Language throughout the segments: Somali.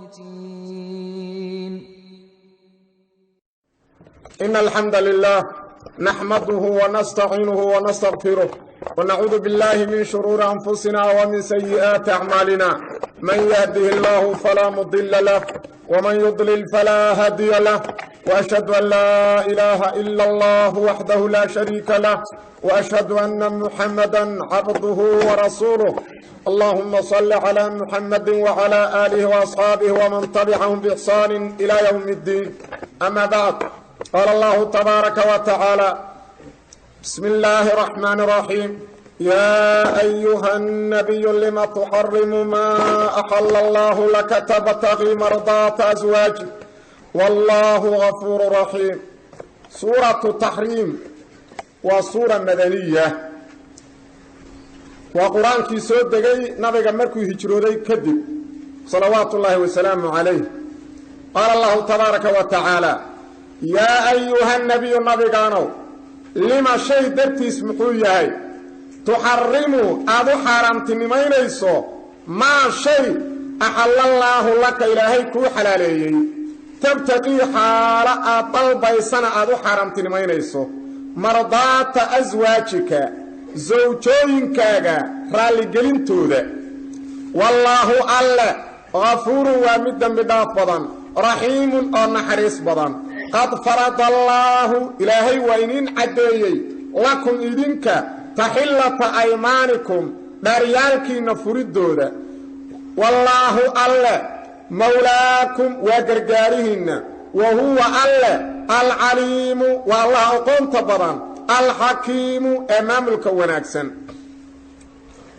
قانتين. إن الحمد لله نحمده ونستعينه ونستغفره ونعوذ بالله من شرور أنفسنا ومن سيئات أعمالنا من يهده الله فلا مضل له ومن يضلل فلا هادي له وأشهد أن لا إله إلا الله وحده لا شريك له وأشهد أن محمدا عبده ورسوله اللهم صل على محمد وعلى آله وأصحابه ومن تبعهم بإحسان إلى يوم الدين أما بعد قال الله تبارك وتعالى بسم الله الرحمن الرحيم يا أيها النبي لم تحرم ما أحل الله لك تبتغي مرضات أزواجك والله غفور رحيم. سورة التحريم وسورة مدنية وقرآن كي سود دقي نبي مركو هجرودي كذب صلوات الله وسلامه عليه. قال الله تبارك وتعالى يا أيها النبي قانو لما شيء درتيس محوياي تحرموا أدو حرمتني ما يليسو ما شيء أحل الله لك إلهي كو حلالي تبتقي حالة طلبي سنة أدو حرمتني ما يليسو مرضات أزواجك زوجوينكاغا رالي قلنتو ذا والله ألا غفور ومدن بدافضا رحيم أو نحريس بضا قد فرض الله إلهي وإنين عديي لكم إذنك تحلة أيمانكم داريالكي نفردو ذا والله ألا مولاكم وقرقارهن وهو ألا العليم والله قمت بضا الحكيم أمام الكوناكسن.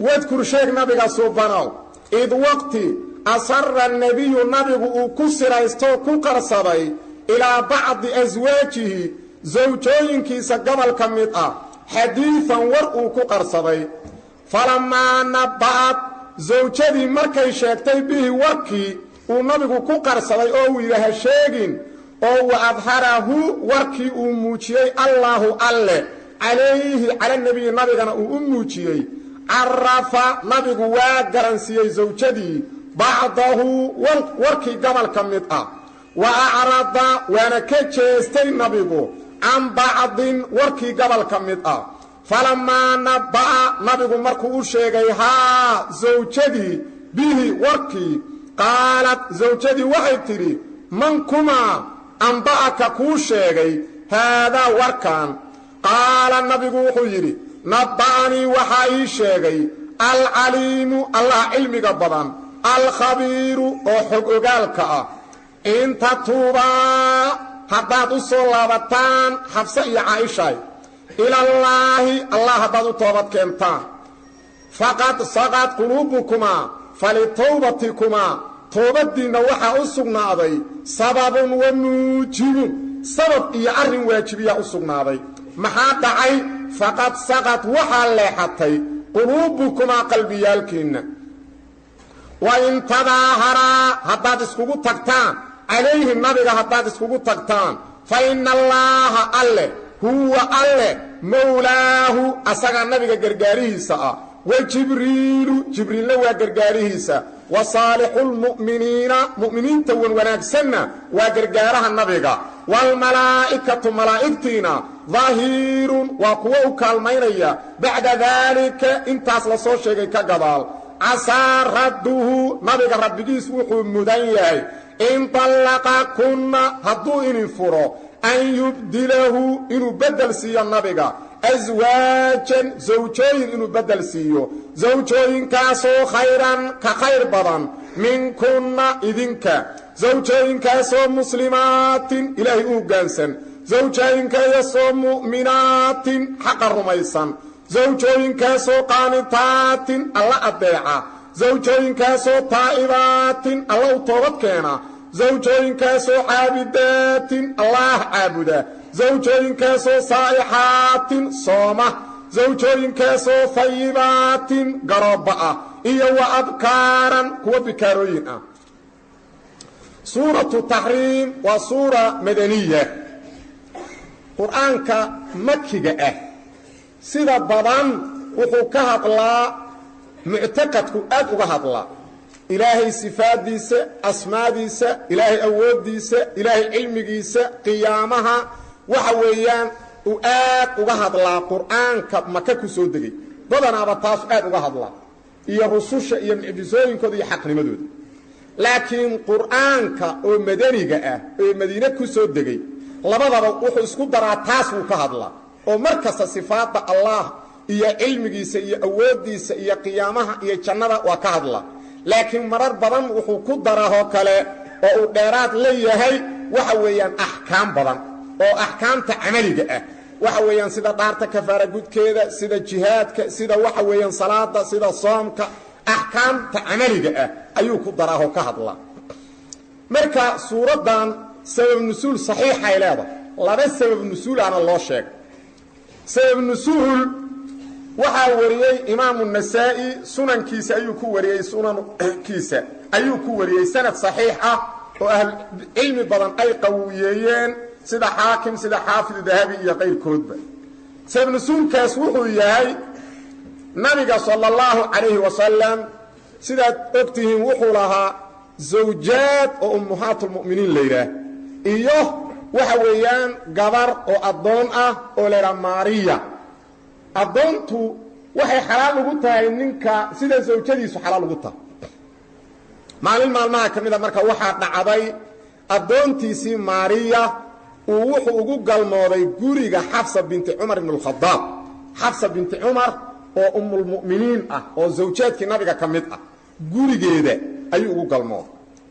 واذكر شيخ نبي صوبانو إذ وقت أصر النبي النبي كسر استوكو قرصبي إلى بعض أزواجه زوجين كيس قبل كمئة حديثا ورقوكو قرصبي فلما نبعت زوجتي مركي شاكتي به وركي ونبي كو قرصبي أو إلها شاكين أو أظهره وركي أموشي الله الله عليه على النبي النبي أموشي عرف نبي واقرنسي زوجتي بعضه وركي قبل كمئة وأعرض وانا كتشيستي نبيغو عن بعض وركي قبل كمئة فلما نبأ نبيغو مركو شيغي ها زوجتي به وركي قالت زوجتي وحيتري من كما أنبأك كو شيغي هذا وركان قال النبيغو خيري نبأني وحي شيغي العليم الله علمي قبضا الخبير وحقوقالك إن تتوبا حداد الصلابتان حفصة عائشة إلى الله حداد التوبة كنتان فقد صغت قلوبكما فلتوبتكما توبة دين وحا أسقنا ذي سبب وموجب سبب إيعار واجبية أسقنا ذي محاد عي فقد صغت وحا الليحتي قلوبكما قلبيالكين وإن تظاهرا حداد اسكوكو تكتان عليه النبي حداد اسكوكو تكتان فإن الله الله هو الله مولاه أساق النبي قرقاريه سا وجبريل جبريل هو قرقاريه سا وصالح المؤمنين مؤمنين تون وناكسنا وقرقارها النبي والملائكة ملائكتنا ظاهر وقوة كالمينية بعد ذلك انت أصل صوشيكي كقبال عسى رده نبي ربكيس وحو مدنياي إن طلقكن هدو إن فرو أن يبدله إنو بدل سيا النبي أزواجا زوجين إنو بدل سيو زوجين كاسو خيرا كخير بدن منكن إذنك زوجين كاسو مسلمات إلهي أوغانسا زوجين كاسو مؤمنات حق الرميسا زوجين كاسو قانتات الله أدعى زوجين كاسو طائبات الله توبت كينا زوجين كاسو عابدات الله عابده زوجين كاسو صائحات صومة زوجين كاسو طيبات قرباء إيا وأبكارا كو بكاروين. سورة التحريم وسورة مدنية قرآنك مكي سيدا بدان وحو كهدلا معتقدك أد وهدلا ilaahay sifaadiisa asmaadiisa ilaahay awoodiisa ilaahay cilmigiisa qiyaamaha waxa weeyaan uu aad uga hadlaa qur'aanka maka ku soo degay badanaaba taas aad uga hadlaa iyo rususha iyo mucjisooyinkooda iyo xaqnimadooda laakiin qur'aanka oo madaniga ah ee madiina ku soo degay labadaba wuxuu isku daraa taas uu ka hadlaa oo markasta sifaadda allah iyo cilmigiisa iyo awoodiisa iyo qiyaamaha iyo jannada waa ka hadlaa laakiin marar badan wuxuu ku daraa kale oo uu dheeraad leeyahay waxa weeyaan ahkaam badan oo ahkaamta amaliga ah waxa weeyaan sida dhaarta kafaara gudkeeda sida jihaadka sida waxa weeyaan salaada sida soomka ahkaamta amaliga ah ayuu ku daraa oo ka hadlaa marka suuradan sabab nusuul saxiix ay leedahay laba sabab nusuul ana loo sheeg sabab nusuul waxa wariyay imaam an-Nasa'i sunankiisa ayuu ku wariyay sunankiisa ayuu ku wariyay sanad saxiix ah oo ahl ilmi badan ay qawiyeen sida xaakim sida xaafid dahabi iyo qeyrkoodba sabab nusuulkaas wuxuu yahay nabiga sallallahu alayhi wa sallam sida ogtihiin wuxuu lahaa zawjaad oo ummahatul mu'miniin leeyahay iyo waxa weeyaan gabar oo adoon ah oo leeyahay Maariya adoontu waxay xalaal ugu tahay ninka sida zawjadiisu xalaal ugu tahay maalmaha kamida marka waxa dhacday adoontiisi Maariya uu wuxuu ugu galmooday guriga Xafsa binti Umar ibn al-Khattab Xafsa binti Umar oo ummul mu'miniin ah oo zawjaadkii nabiga kamid ah gurigeeda ayuu ugu galmooday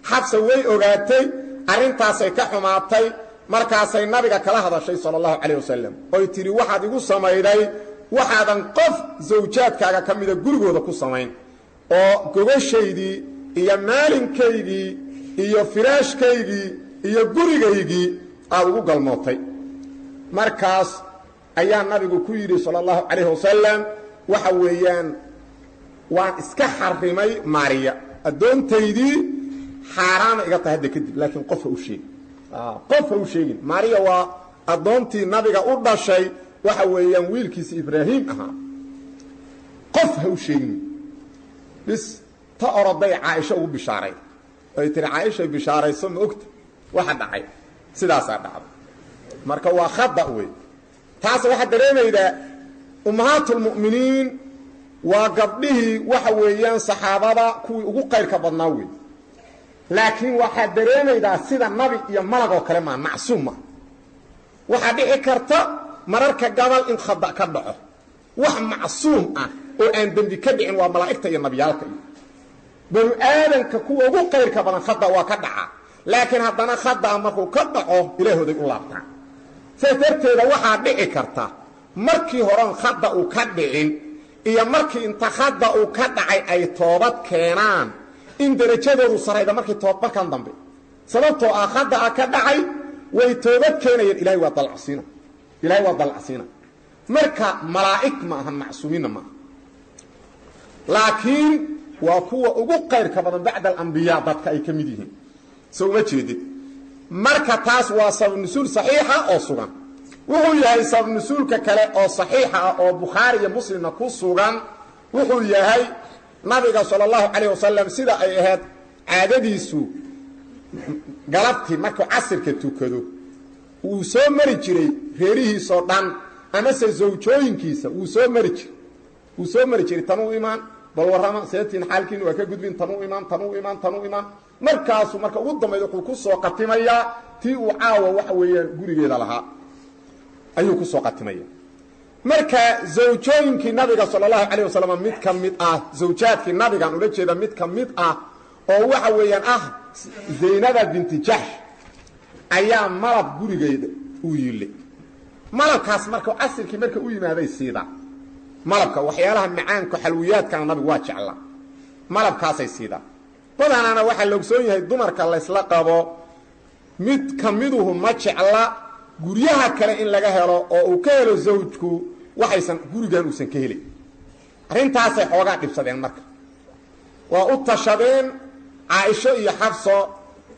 Xafsa way ogaatay arintaas ay ka xumaatay markaasay nabiga kala hadashay sallallahu alayhi wasallam oo tiri waxaad igu sameeyday waxaadan qof zawjaadkaaga kamida gurigooda ku sameyn oo gogoshaydii iyo maalinkaydii iyo firaashkaydii iyo gurigaydii aad ugu galmootay markaas ayaa nabigu ku yiri sallallahu alayhi wasallam waxa weeyaan waan iska xarimay Maariya adoontaydii xaraam iga tahay kadib laakiin qof u sheegin Maariya waa adoontii nabiga u dhashay waxa weeyaan wiilkiisa Ibraahim aha qof u sheegin bis ta oraday Aisha ugu bishaaray ay tiri Aisha bishaarayso ma ogta waxa dhacay sidaas dhacday marka waa khada weey taas waxa dareemayda ummahatul mu'miniin waa gabdhihii waxa weeyaan saxaabada kuwii ugu qayrka badnaa weey laakiin waxa dareemayda sida nabi iyo malag oo kale ma macsuuma waxa dhici karta mararka gabal in khada ka dhaco wax macsuum ah oo aan dambi ka dhicin waa malaa'ikta iyo nabiyaalka bal aadanka kuwa ugu qayrka badan khada waa ka dhaca laakiin haddana khada markuu ka dhaco ilaahooday u laabtaa sababteeda waxa dhici karta markii horan khada uu ka dhicin iyo markii inta khada uu ka dhacay ay toobad keenaan in darajadoodu sarayda markii toobadkan dambe sababtoo ah khada ka dhacay way toobad keenayeen ilaahay waa dalcsiina marka malaa'ik ma aha macsuumiina ma laakiin waa kuwa ugu qayrka badan bacda al-anbiya dadka ay kamid yihiin soo ma jeedid marka taas waa sabab nusuul saxiixa oo sugan wuxuu yahay sabab nusuulka kale oo saxiixa oo Bukhari iyo Muslim ku sugan wuxuu yahay nabiga sallallahu alayhi wasallam sida ay ahayd caadadiisu galabtii markuu casirka tukado uu soo mari jiray reerihiisa dhan ama zawjooyinkiisa uu soo mari jiray tanuu imaan bal warama seetin xaalkiin waa ka gudbin tanuu imaan markaas marka ugu dambeeyo wuxuu ku soo qatimaya tii uu caawa waxa weeyaan gurigeeda lahaa ayuu ku soo qatimaya marka zawjooyinkii nabiga sallallahu alayhi wasallam mid kamid ah zawjaadkii nabiga ula jeeda mid kamid ah oo waxa weeyaan Zaynab binti Jahsh ayaa malab gurigeeda u yilay malabkaas marka asirkii marka u yimaaday siida malabka waxyaalaha macaanka xalwiyaadka nabigu waa jeclaa malabkaasay siida badanaana waxa la ogsoon yahay dumarka la isla qabo mid kamiduhu ma jecla guryaha kale in laga helo oo uu ka helo zawjku waxaysan gurigan uusan ka helin arintaasay xoogaa dhibsadeen marka waa u tashadeen Aisha iyo Xafsa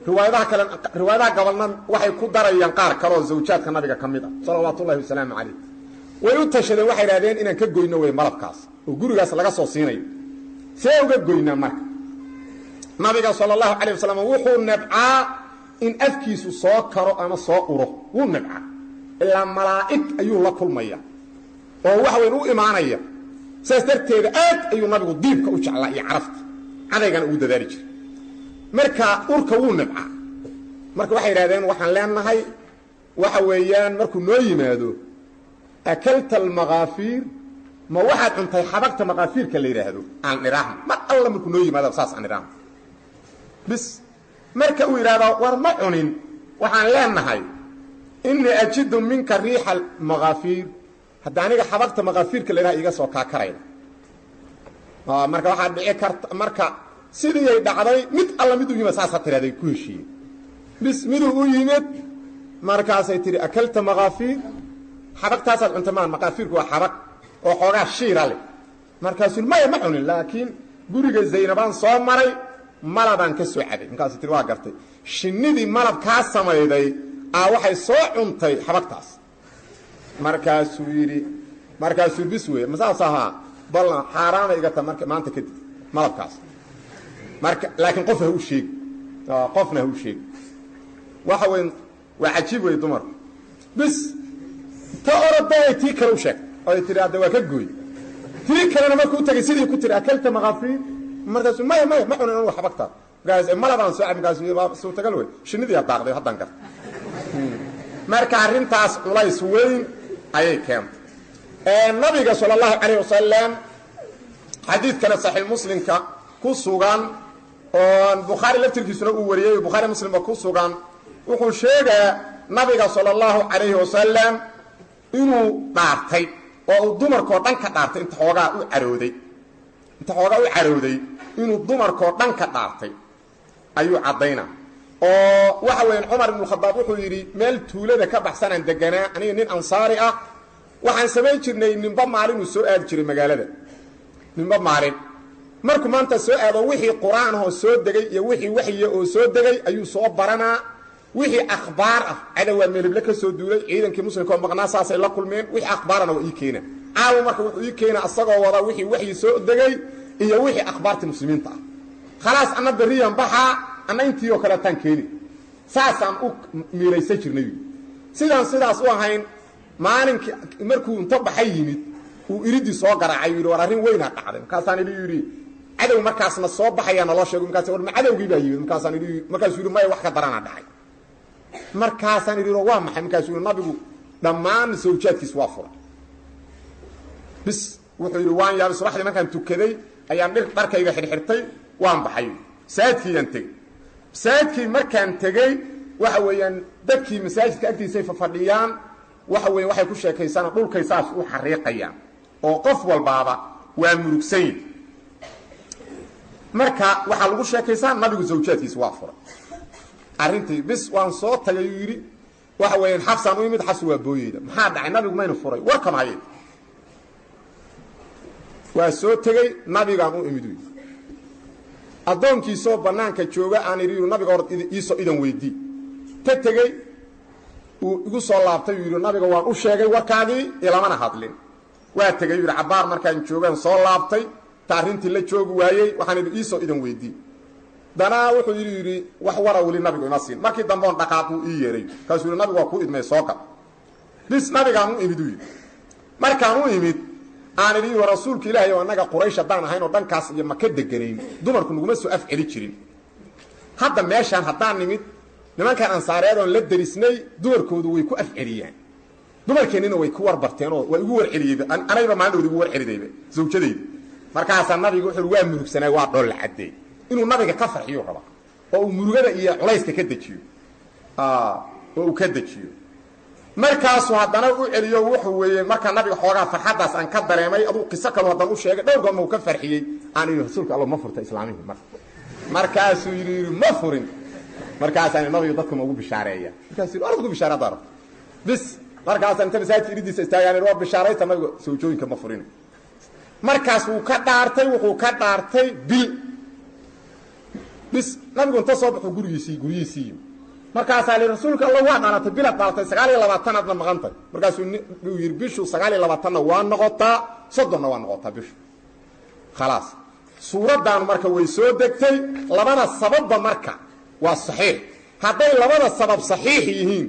riwaayadaha gabalna waxay ku darayaan qaar kale oo zawjaadka nabiga kamid ah sallallahu alayhi wasallam way u tashadeen waxay raadeen inaan ka goyno way malabkaas oo gurigaas laga soo siinayo see uga goynaa marka nabiga sallallahu alayhi wasallam wuxuu nabcaa in afkiisu soo karo ama soo uro wuu nabcaa ila malaa'ik ayuu la kulmaya oo wax weyn u imaanaya saas darteeda aad ayuu nabigu diibka u jeclaa iyo carafta cadaygan ugu dadaali jiray marka urka wuu nabcaa marka waxay yiraahdeen waxaan leenahay waxa weeyaan markuu noo yimaado akalta almaghaafir ma waxaad cuntay xabagta maqaafiirka la yiraahdo aan dhiraahno ma alla markuu noo yimaado saas aan dhiraahno bis marka uu yiraahdo war ma cunin waxaan leenahay inni ajidu minka riiha almaghaafir hadda aniga xabagta maqaafiirka la yiraahdo iga soo kaakarayna marka waxa dhici karta marka sidii ay dhacday mid alla mid u yimid saas tiraaday ku heshiiyay bis mid uu yimid markaas ay tiri akalta maqaafiir xabagtaas aad cunta maan maqaafiirku waa xabag oo xoogaa shiira leh markaasuu ma cunin laakiin guriga Zaynabaan soo maray malaban ka soo cabay markaas tii waa gartay shinnidii malab ka sameeyay waxay soo cuntay xabagtaas markaasuu biswe masaasaha bal xaraam iga ta marka maanta kadib malabkaas marka laakiin qof uu sheeg qofna uu sheeg waxa weyn waa cajiib way dumar bis ta oraday tii kale u sheeg ay tiraahdo waa ka gooy tii kalena markuu tagay sidii ku tiri akalta maqaafiir markaasuu ma cunin inuu xabagta gaas malaban soo cabin soo tagal way shinidii daaqday hadan gar marka arintaas culays weyn ayay keentay nabiga sallallahu alayhi wasallam hadith kana sahih muslimka ku sugan oo bukhari laftirkiisuna uu wariyay bukhari muslim ku sugan wuxuu sheegay nabiga sallallahu alayhi wasallam inuu dhaartay oo dumarko dhan ka dhaartay inta xoogaa u carooday inuu dumarko dhan ka dhaartay ayuu cadayna oo waxa weyn Umar ibn Khattab wuxuu yiri meel tuulada ka baxsan deganaa aniga nin ansaari ah waxaan sameey jirnay ninba maalin uu soo aad jiray magaalada ninba maalin markuu maanta soo aado wixii quraan oo soo degay iyo wixii waxiye oo soo degay ayuu soo baranaa wixii akhbaar ah cadawa meelble ka soo duulay ciidankii muslimka oo maqnaasaas ay la kulmeen wixii akhbaarana waa keena caaw marka wuxuu keena asagoo wada wixii waxyi soo degay iyo wixii akhbaarta muslimiinta khalaas ana bariyan baxa ana intii oo kala tan keeni saasan u miiraysan jirnay sidaas u ahayn maalinka markuu inta baxay yimid uu iridi soo garaacay yiri war arin weyn dhacday kaasaan yiri cadow markaasna soo baxayana loo sheego markaas war ma cadowgii baa yimid markaas yiri ma wax ka darana dhacay markaasaan yiri waa maxay markaas yiri nabigu dhamaan sawjaadkiis waa furay bis wuxuu yiri waan yaab subaxdii markaan tukaday ayaan dharkayga xirxirtay waan baxay saadkii markaan tagay waxa weeyaan dadkii masaajidka agtiisa fadhiyaan waxa weey waxay ku sheekaysan dhulkay saas u xariiqayaan oo qof walbaaba waa murugsan marka waxa lagu sheekaysan nabigu sawjaadkiis waa furay arintii bis waan soo tagay yiri waxa weeyaan xafsan u yimid xasu waa booyida maxaa dhacay nabigu ma inuu furay war kamaayay waa soo tagay nabiga uu imid adoonkiisoo banaanka jooga aan iriyo nabiga hor iiso idan weydii ta tagay uu igu soo laabtay yiri nabiga waan u sheegay warkaadii ilamana hadlin waa tagay yiri cabaar markaan joogan soo laabtay taarintii la joogi waayay waxaan iiso idan weydii dana wuxuu yiri wax wara wali nabigu ima siin markii dambe on dhaqaaqu ii yeeray kaas yiri nabigu waa ku idmay soo qab bis nabiga uu imid markaan uu imid aan iriyo rasuulka ilaahay oo anaga quraysh daan ahayn oo dhankaas iyo maka deganeen dumarku nuguma soo afceli jirin hadda meeshan haddaan nimid nimankan ansaareed oo la darisnay dumarkoodu way ku afceliyaan dumarkeenina way ku warbarteen oo way ugu warceliyeen anayba maalin ugu warceliyeen zawjadayda markaas nabigu wuxuu waa murugsanay waa dhol cadeey inuu nabiga ka farxiyo raba oo uu murugada iyo culayska ka dajiyo oo uu ka dajiyo markaas haddana u celiyo wuxuu weeyeen marka nabiga xoogaa farxadaas aan ka dareemay aduu qiso kale hadan u sheegay dhowr goor uu ka farxiyay aan rasuulka Allah ma furta islaamiga markaas uu yiri ma furin markaas aan nabiga dadku ugu bishaareeya markaas uu ugu bishaarada bis markaas inta masaajid iridiisa istaagaan oo bishaarayta nabiga sawjooyinka ma furin markaas uu ka dhaartay bil bis nabigu inta soo baxo gurigiisii markaas ay rasuulka Allah waa dhaartay bil dhaartay 29 aad maqantay markaas uu yiri bishu 29 waa noqotaa 30 waa noqotaa bishu خلاص suuradan marka way soo degtay labada sababba marka waa saxiix haday labada sabab saxiix yihiin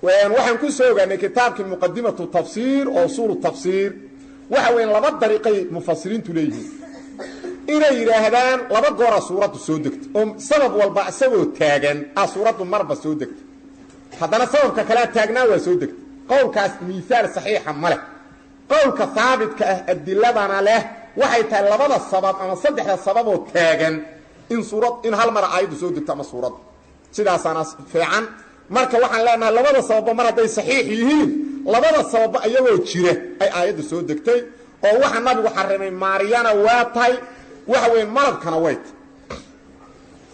waxaan ku soo ogaanay kitaabkii muqaddimatu tafsiir oo usul tafsiir waxa weyn laba dariiqay mufassiriintu leeyihiin inay yiraahdaan laba goor suuradu soo degtay oo sabab walba asagoo taagan suuradu marba soo degtay hadana sababka kala taagnaa waa soo degtay qowlkaas miisaal saxiixa male qowlka thaabidka ah adiladana leh waxay tahay labada sabab ama saddexda sabab oo taagan in hal mar aayadu soo degto ama suurad sidaasana fiican marka waxaan leenahay labada sabab mar haday saxiix yihiin labada sabab ayagoo jira ay aayadu soo degtay oo waxa nabigu xarimay maariyana waa tahay waxa weyn malabkana wayt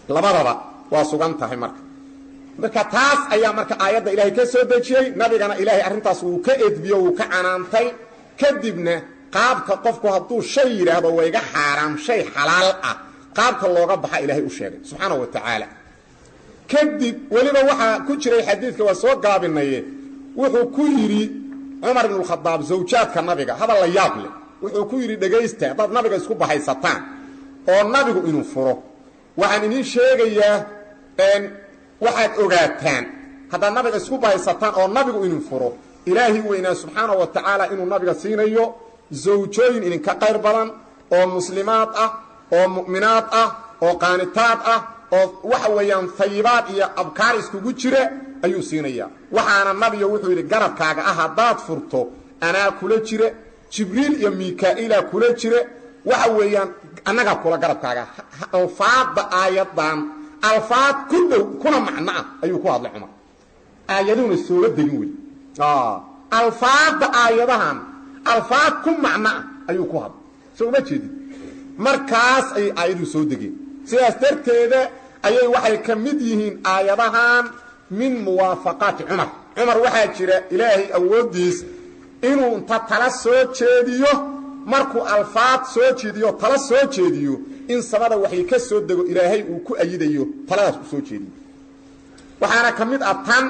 labadaba waa sugan tahay marka taas ayaa marka aayada ilaahay ka soo dejiyay nabigana ilaahay arintaas uu ka edbiyo uu ka canaantay kadibna qaabka qofku hadduu shay yiraahdo wayga xaraam shay xalaal ah qaabka looga baxa ilaahay u sheegay subhanahu wa ta'ala kadib waliba waxa ku jiray xadiiska waa soo gaabinaye wuxuu ku yiri Umar ibn al-Khattab zawjaadka nabiga hada la yaab leh wuxuu ku yiri dhageysta dad nabiga isku bahaysataan oo nabigu inuu furo waxaan idin sheegayaa waxaad ogaataan hada nabiga isku bahaysataan oo nabigu inuu furo ilaahi weynaa subhanahu wa ta'ala inuu nabiga siinayo zawjooyin idin ka qayr badan oo muslimaad ah oo mu'minaad ah oo qaanitaad ah oo waxa weeyaan tayyibaad iyo abkaar iskugu jira ayuu siinaya waxaana nabiga wuxuu yiri garabkaaga ah hadaad furto ana kula jira jibriil iyo mikaa'ila kula jira waxa weeyaan anaga kula garabkaaga alfaada aayadan alfaad kuna macna ayuu ku hadlay Umar aayaduna soo degin way alfaada aayadahan alfaad ku macna ayuu ku hadlay soo ma jeedin markaas ay aayadu soo degeen sidaas darteeda ayay waxay kamid yihiin aayadahan min muwaafaqat Umar waxa jira ilaahi awoodiis inuu inta tala soo jeediyo markuu alfaad soo jeediyo tala soo jeediyo in samada waxay ka soo dego ilaahay uu ku ayidayo taladaas u soo jeediyo waxaana kamid ah tan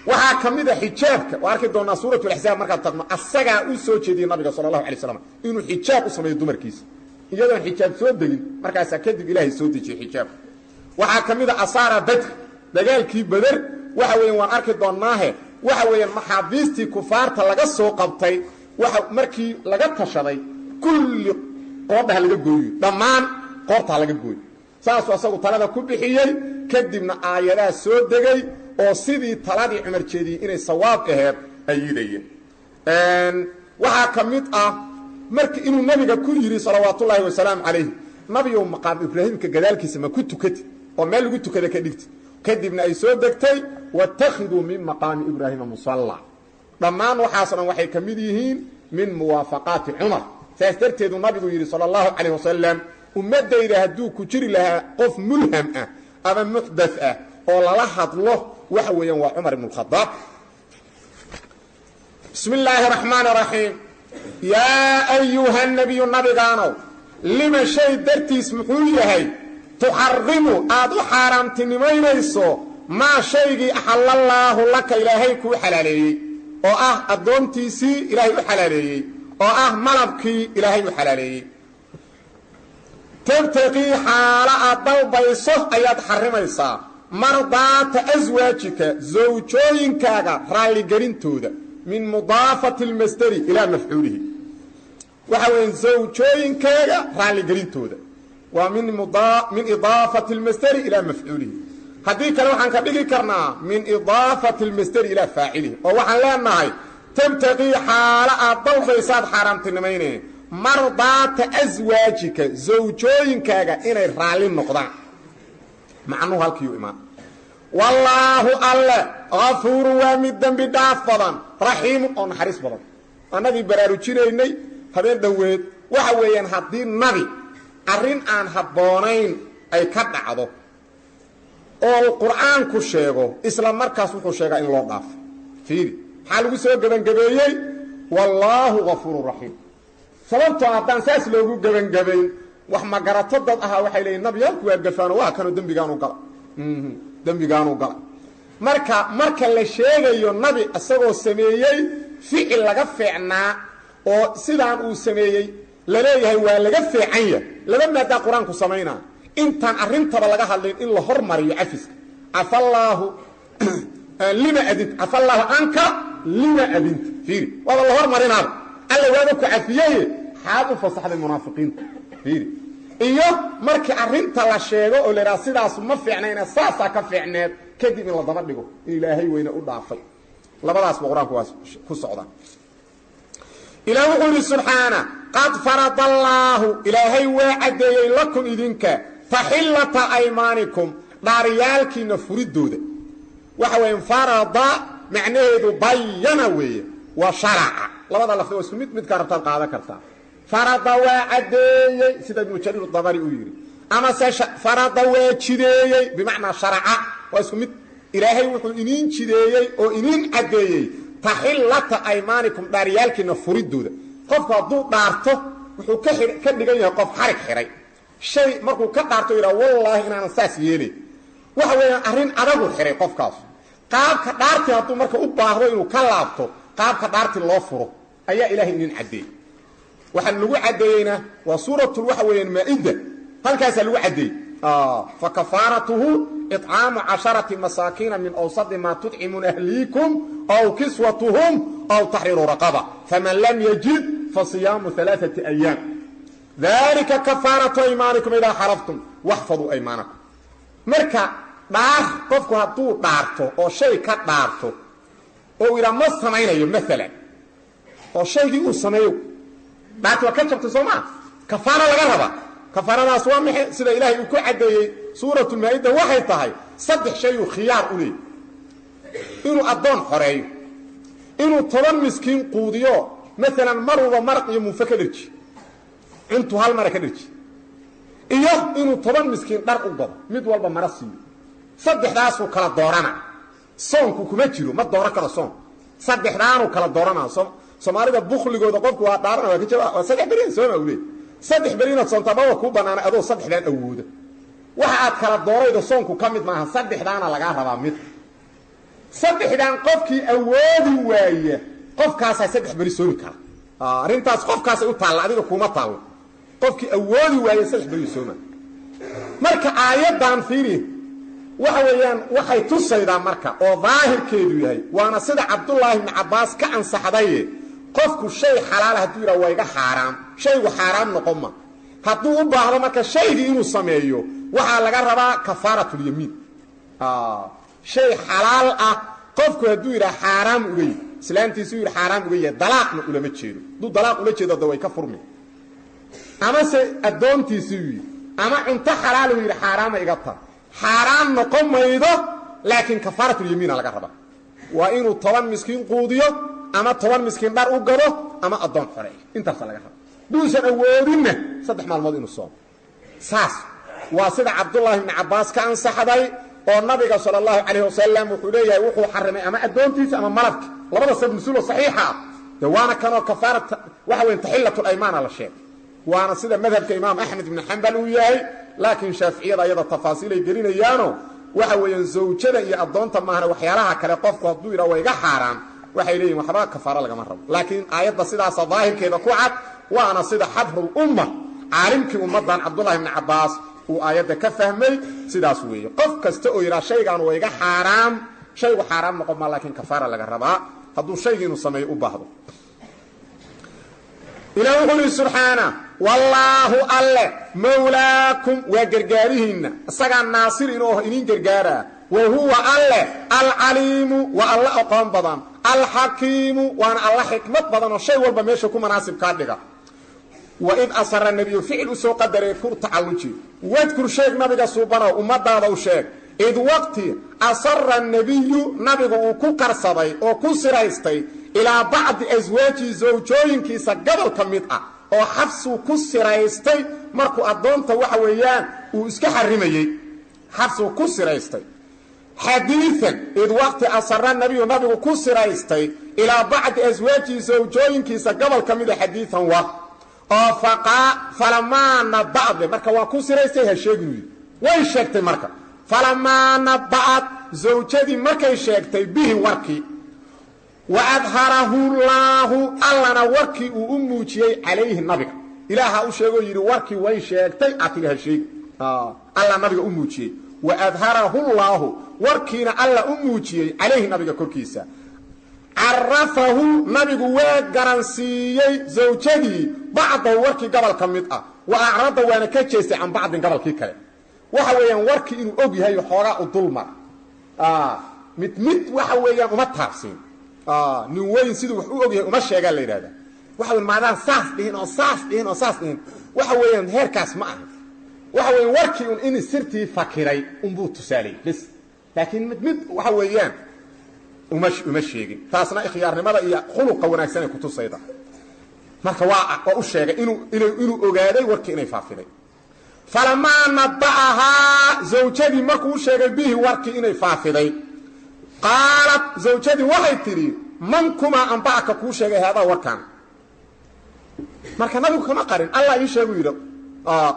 waxa kamid ah xijaabka waa arki doona suuratul ahzaab marka tagno asaga uu soo jeediyo nabiga sallallahu alayhi wasallam inuu xijaab u sameeyo dumarkiisa iyadoo xijaab soo degin markaas kadib ilaahay soo dejiyo xijaab waxa kamid ah asaara badr dagaalkii badr waxa weeyaan waan arki doonaahe waxa weeyaan maxaabiistii kufaarta laga soo qabtay waxa markii laga tashaday kulli qoobaha laga gooyo dhamaan qoorta laga gooyo saas asagu talada ku bixiyay kadibna aayadaha soo degay oo sidii taladii Umar jeediyay inay sawaab aheed ayidayeen waxa kamid ah markii inuu nabiga ku yiri salawaatullaahi wa salaam alayhi nabiyo maqaam ibraahimka gadaalkiisa ma ku tukatay oo meel lagu tukada ka dhigtay kadibna ay soo degtay wattakhiduu min maqaami ibraahima musalla dhamaan waxaasna waxay kamid yihiin min muwaafaqaati Umar saastarteedu nabigu yiri sallallahu alayhi wasallam ummadayda haduu ku jiri lahaa qof mulham ah ama muhdath ah oo la hadlo waxa weeyaan waa Umar ibn al-Khattab bismillaahir rahmaanir rahiim ya ayyuha an-nabiy nabigano lima shay dartiis muxuu yahay tuharrimu aad u xaraamtinimaynayso ma shaygii ahallallahu laka ilaahay ku xalaaleeyay oo ah adoontiisi ilaahay u xalaaleeyay oo ah malabkii ilaahay u xalaaleeyay tabtaqi hala adalbayso ayaad xarimaysaa mardaata azwaajika zawjooyinkaaga raali garintooda min mudaafati almasdari ila mafcuulihi waxa weyn zawjooyinkaaga raali garintooda waa min idaafati almasdari ila mafcuulihi hadii kale waxaan ka dhigi karnaa min idaafati almasdari ila faa'ilihi oo waxaan leenahay tabtaqi hala adalbaysaad xaraamtinimaynay mardaata azwaajika zawjooyinkaaga inay raali noqdaan macnuhu halkii imaan wallahu alla ghafuur wa middan bidaafadan rahiim on haris badan annabi baraarujinaynay habeen dhaweed waxa weeyaan hadii nabi arin aan haboonayn ay ka dhacdo oo quraanku sheego isla markaas wuxuu sheegaa in loo dhaafo fiiri xal ugu soo gabangabeeyay wallahu ghafuur rahiim sababtoo haddaan saas loogu gabangabayn wax ma garato dad aha waxay leeyihiin nabiyalku waa gafaano waa kanu dambigaanu gala marka la sheegayo nabi asagoo sameeyay ficil laga fiicnaa oo sidaan uu sameeyay la leeyahay waa laga fiicanya laba maada quraanku sameeyna intaan arintaba laga hadlin in la hormariyo afiska afallahu lima adint afallahu anka lima adint fiiri wada la hormarinaad alla waaba ku afiyay xaadu fasaxda munaafiqiinta fiiri iyo markii arinta la sheego oo leeyahay sidaas ma fiicnayna saasa ka fiicneed kadib in la daba dhigo ilaahay weyna u dhaafay labadaas quraanku waa ku socda ilaahu subhanahu qad faradallahu ilaahay waa cadeeyay lakum idinka tahillata aymanikum daariyalkina furidooda waxa weyn farada macnaheedu bayana weeye wa shar'a labada lafdo isku mid ka rabtaan qaada kartaa farada waa cadeeyay sida ibn jarir dabari uu yiri ama farada waa jideeyay bimaana shar'a waa isku mid ilaahay wuxuu iniin jideeyay oo iniin cadeeyay tahillata aymanikum daariyalkina furidooda qofka haduu dhaarto wuxuu ka dhigan yahay qof xarig xiray shay markuu ka dhaarto ira wallahi inaan saas yeelay waxa weeyaan arin adagu xiray qofkaas qaabka dhaartii haduu marka u baahdo inuu ka laabto qaabka dhaartii loo furo ayaa ilaahay inin cadeeyay waxa lagu cadeeyna waa suuratul waxa weeyaan maa'ida halkaas lagu cadeeyay fa kafaratuhu إطعام 10 مساكين من أوسط ما تطعمون أهليكم أو كسوتهم أو تحرير رقبة فمن لم يجد فصيام 3 أيام ذلك كفارة أيمانكم إذا حرفتم واحفظوا أيمانكم مركا دار قفكو هدو دارتو أو شيء كدارتو أو إذا ما سمعينيو مثلا أو شيء يقول سمعيو دارتو وكتشبت سوما كفارة لغربة كفارة أسوامح سيدة إلهي يكو عدي سورة المائدة وحي طهي صدح شيء خيار أولي إنو أدون حريو إنو طلن مسكين قوديو مثلا مرض مرق يمفكرج انتو هالمركرج إياه إنو طلن مسكين دار أقضب مدوال بمرسي صدح داسو كلا دورانا صونكو كمجرو ما دورا كلا صون صدح دانو كلا دورانا سومالي بخلي قودا قفكو دارنا وكتبا صدح برين سوما أولي صدح برين صنطبا وكو بنانا أدو صدح دان أودا waxaad kala dooraydo soonku kamid maaha saddexdaana laga rabaa mid saddexdan qofkii awoodi waaye qofkaas ay saddex bari soomi kara arintaas qofkaas u taal adiga kuma taal qofkii awoodi waaye saddex bari sooma marka aayadan fiiri waxa weeyaan waxay tusaydaa marka oo daahirkeedu yahay waana sida Abdullah ibn Abbas ka ansaxday qofku shay xalaal haduu yiraahdo waa iga xaraam shaygu xaraam noqoma haduu u baahdo marka shaygi inuu sameeyo waxa laga rabaa kafaaratul yamiin shay xalaal ah qofku haduu yiraahdo xaraam uga islaantiisu yiraahdo xaraam uga dalaaqna ulama jeedo duu dalaaq ula jeedo way ka furmi ama se adoontiisu ama inta xalaal uu yiraahdo xaraam iga ta xaraam noqomaydo laakiin kafaaratul yamiin laga rabaa waa inuu 10 miskiin quudiyo ama 10 miskiin dhar u gado ama adoon xorey intaas laga rabaa duusan awoodina saddex maalmood inuu soo saas waa sida Abdullah ibn Abbas ka ansaxday oo nabiga sallallahu alayhi wasallam wuxuu leeyahay wuxuu xarimay ama adoontiisa ama malabka labada sabab masuul saxiixa dawaana kana kafaara waxa weyn tahillatul aymaan la sheeg waana sida madhabka Imam Ahmad ibn Hanbal uu yahay laakiin Shafiiciyada ayada tafaasiil ay gelinayaano waxa weeyaan zawjada iyo adoonta maahna waxyaalaha kale qofku haduu yiraahdo way iga xaraam waxay leeyihiin waxba kafaara laga rabo laakiin aayadda sidaas daahirkeeda ku cad waana sida xadrul umma caalimkii ummadan Abdullah ibn Abbas uu aayadda ka fahmay sidaas weeyo qof kasta oo yiraahdo shaygan way iga xaraam shaygu xaraam noqon ma laakiin kafaara laga rabaa haduu shaygiinu sameeyo u baahdo ilaahu subhanahu wallahu alla mawlaakum wa gargaarihiina asaga naasir inuu idin gargaara wa huwa alla al-alim wa alla aqam badan al-hakim wa alla hikmat badan oo shay walba meesha ku munaasib ka dhiga wa id asara nabiyyu fi'l soo qadare kur ta'alluji wadkur sheeg nabiga subhana ummadaada u sheeg id waqti asara nabiyyu nabigu uu ku qarsaday oo ku siraystay ila ba'd azwaaji zawjooyinkiisa gabal kamid ah oo xafsu ku siraystay markuu adoonta waxa weeyaan uu iska xarimayay xafsu ku siraystay حديثا إذ وقت أصر النبي نبي كسريستي إلى بعض أزواجه زوجوينكي سقبل كميد حديثا فقا فلما نبعض مركا وكسريستي هالشيقنوي وين شاكتي مركا فلما نبعض زوجتي مركا شاكتي به وركي وأظهره الله ألنا وركي وأموتي عليه النبي ilaaha u sheego yiri warkii way sheegtay atiga sheeg alla nabiga u muujiyay wa adharahu allah warkiina alla u muujiyay alayhi nabiga korkiisa عرفه نبي وغرانسيي زوجتي بعض وركي قبل كميد واعرض وانا كجيس عن بعض قبل كي كله waxa weeyaan warkii inuu og yahay xogaa u dulmar mid waxa weeyaan uma taabsin nin weyn sidoo wax u og yahay uma sheegan la yiraahdo waxa weeyaan maadaan saas dhihin waxa weeyaan heerkaas ma aha waxa weeyaan warkii in sirtii fakiray buu tusaalay bas laakiin mid waxa weeyaan uma sheegin taasna ikhtiyaarnimada iyo khuluqa wanaagsan ay ku tusayda marka waa u sheegay inuu ogaaday warkii inay faafiday falama nabaaha zawjadi markuu sheegay bihi warkii inay faafiday qaalat zawjadi waxay tiri man kuma anbaaka ku sheegay hada warkan marka nabigu kama qarin allah ii sheegu yiri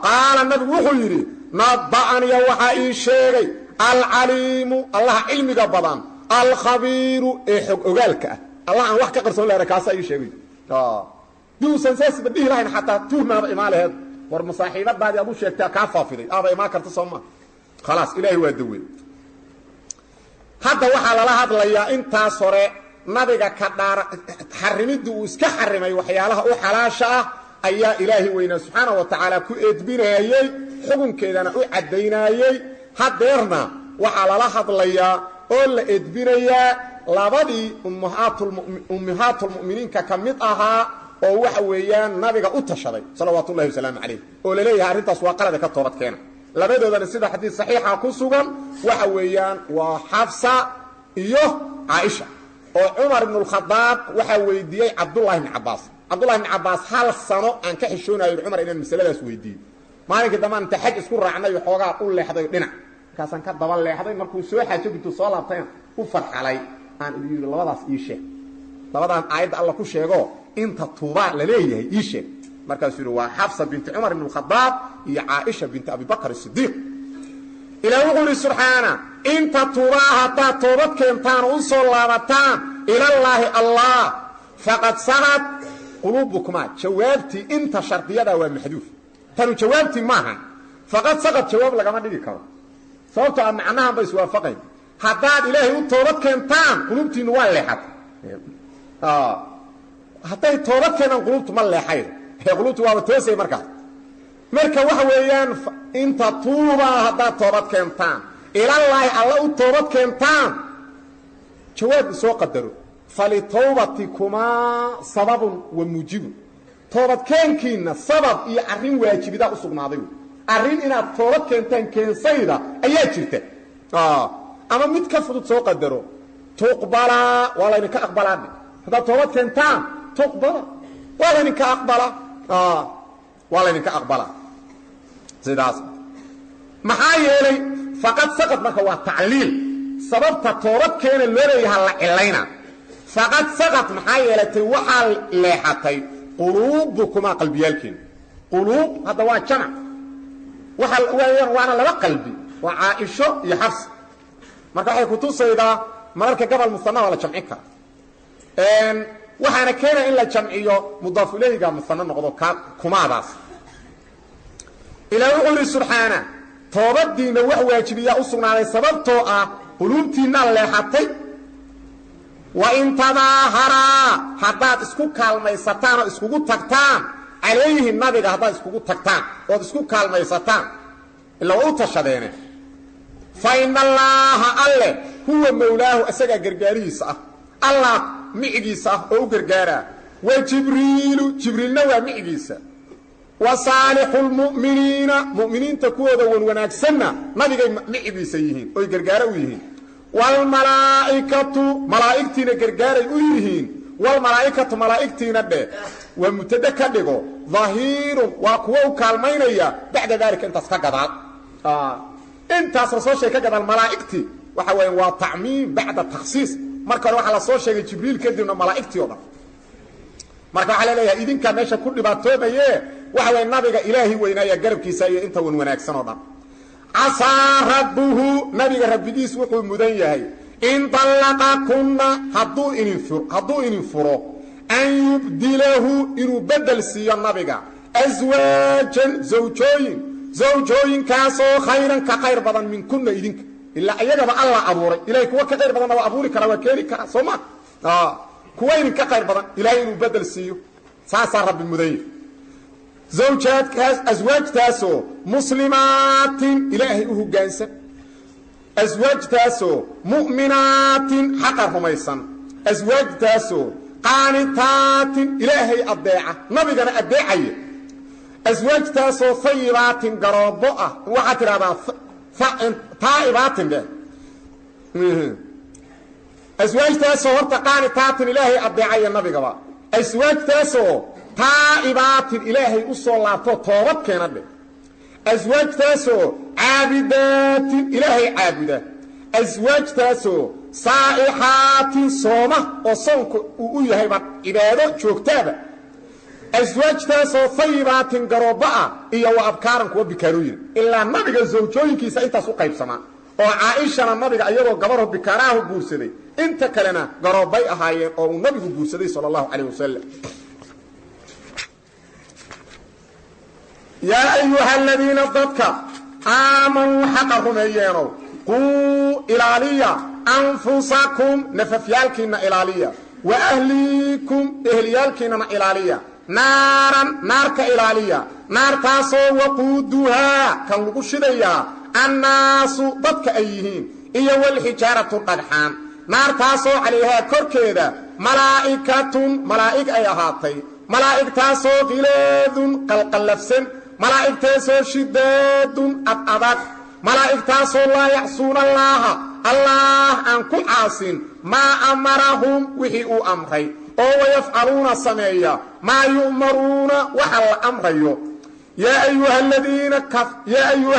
qaala nabigu wuxuu yiri nabaani waxa ii sheegay al alim allah ilmiga badan الخبير اوغالك الله ان wax ka qarsoon la rakaasa ay sheegay duusan saas badii lahayn hatta tuhma imaalaheed war masaaxiibad baadi abu sheegtaa ka faafiday ima karta Soomaa خلاص ilaahi waa dawey hadda waxa la hadlayaa inta sore nabiga ka dhaar xarimidu uu iska xarimay waxyaalaha u xalaasha ah ayaa ilaahi weyna subhanahu wa ta'ala ku eedbinayay xukunkeedana u cadeynayay hadeerna waxa la hadlayaa oo la edbinaya labadii ummahatul mu'miniinka kamid aha oo waxa weeyaan nabiga u tashaday sallallahu alayhi wasallam oo leeyahay arintaas waa qalad ka toobad keena labadoodana sida xadiis saxiixa ku sugan waxa weeyaan waa Hafsa iyo Aisha oo Umar ibn al-Khattab waxa weydiiyay Abdullah ibn Abbas hal sano aan ka xishoonayo Umar inaan masaladaas weydiiyay maalinka damaan taxaj isku raacnay xoogaa u leexday dhinac kaasan ka daba leexday markuu soo xaajibto soo laabtay u farxalay aan ilaahay labadaas ii sheeg labadan aayad Allah ku sheego inta tuuba la leeyahay ii sheeg markaas uu waa Hafsa bint Umar ibn al-Khattab iyo Aisha bint Abi Bakr as-Siddiq ilaahu quli subhana inta tuuba hatta toobad keentaan u soo laabataan ila Allah faqad sahat qulubukuma jawaabti inta shartiyada waa maxduuf tanu jawaabti maaha faqad sahat jawaab laga ma dhigi karo sababta macnaha bay iswaafaqeen hadaad ilaahay u toobad keentaan qulubtiina waa leexad haday toobad keenan qulubtu ma leexayd qulubtu waa toosay marka waxa weeyaan inta tuuba hadaad toobad keentaan ila Allah u toobad keentaan jawaab soo qadaro fali tawbatikuma sababun wa mujib toobad keenkiina sabab iyo arrin waajibida u sugnaaday arrin inaad toobad keentaan keensayda ayaa jirta ama mid ka fudud soo qadaro tuqbala wala in ka aqbalaan hada toobad keentaan tuqbala wala in ka aqbala wala in ka aqbala sidaas maxaa yeelay faqad saqad marka waa ta'liil sababta toobad keena loo leeyahay la cilayna faqad saqad maxaa yeelay waxa leexatay qulubukuma qalbiyalkin qulub hada waa jamac وانا لبا قلبي وعائشه iyo Hafsa marka waxay ku tusaydaa mararka gabal musanna wala jamcika waxaana keenay in la jamciyo mudaf ilayga musanna noqdo kumaadaas ilaahu quli subhana toobadiina wax waajibiya u sugnaaday sababtoo ah qulubtiina leexatay wa in tadahara hadaad isku kaalmaysataan oo iskugu tagtaan عليه النبي هذا اسكو تكتان او اسكو كالميستان الا او تشدين فإن الله الله هو مولاه اسغا غرغاريس الله ميغيسا او غرغارا وجبريل نوى ميغيسا وصالح المؤمنين تكودا وناغسنا نبي ميغيسا يهين او غرغارا ويهين والملائكه ملائكتنا غرغارا ويهين والملائكه ملائكتنا ده ومتدكدغو ظهير وقوه كالمينيا بعد ذلك انت اسكغدال انت سو شيء كغدال ملائكتي waxa weeyaan waa ta'miim ba'da takhsiis marka waxa la soo sheegay jibriil kadibna malaa'iktii oo dhan marka waxa la leeyahay idinka meesha ku dhibaatoobaye waxa weeyaan nabiga ilaahi weynaya garabkiisa iyo inta wanaagsan oo dhan asa rabbuhu nabiga rabbigiis wuxuu mudan yahay in talaqakunna haduu inin furo an yubdilahu inuu badal siiyo nabiga أزواجا زوجوين كاسو خيرا كخير بدن من كنا إذنك إلا أيجب الله أبوري إلهي كوا كخير بدن وأبوري كرا وكيري كرا سوما كوين كخير بدن إلهي نبدل السيو ساسا رب المذيب زوجات كاس أزواج تاسو مسلمات إلهي أهو جانسا أزواج تاسو مؤمنات حقرهم أيضا أزواج تاسو قانتات إلهي الضيعة نبينا الضيعي أزواج تاسو طيبات قرابة وحتى هذا طائبات ده أزواج تاسو ورطة قانتات إلهي الضيعي النبي قبا أزواج تاسو طائبات إلهي أصول الله طوبت كينا أزواج تاسو عابدات إلهي عابدة أزواج تاسو صائحات صومة وصومك ويهي إبادة شوكتابة أزواج تاسو طيبات قرباء إيا وأبكارا وبكاروين إلا النبي الزوجوين كي سايتاسو قيب سما وعائشة النبي أيضا قبره بكاراه بورسدي انت كلنا قرباء هاي أو النبي بورسدي صلى الله عليه وسلم يا أيها الذين ضدك آمنوا حقهم أيانوا قوا إلالية أنفسكم نففيالكين إلالية وأهليكم إهليالكين إلالية نارك إلالية نار تاسو وقودها كان لقشدية الناس ضدك أيهين إيا والحجارة القدحان نار تاسو عليها كركيدة ملائكة أيهاتي ملائكة تاسو غلاذ قلقلفسن ملائكة تاسو شداد أبأبك ملائكة تاسو لا يعصون الله أنكو عاصين ما أمرهم وحيئوا أمري أو يفعلون سمعيا ما يؤمرون وحل أمري يا أيها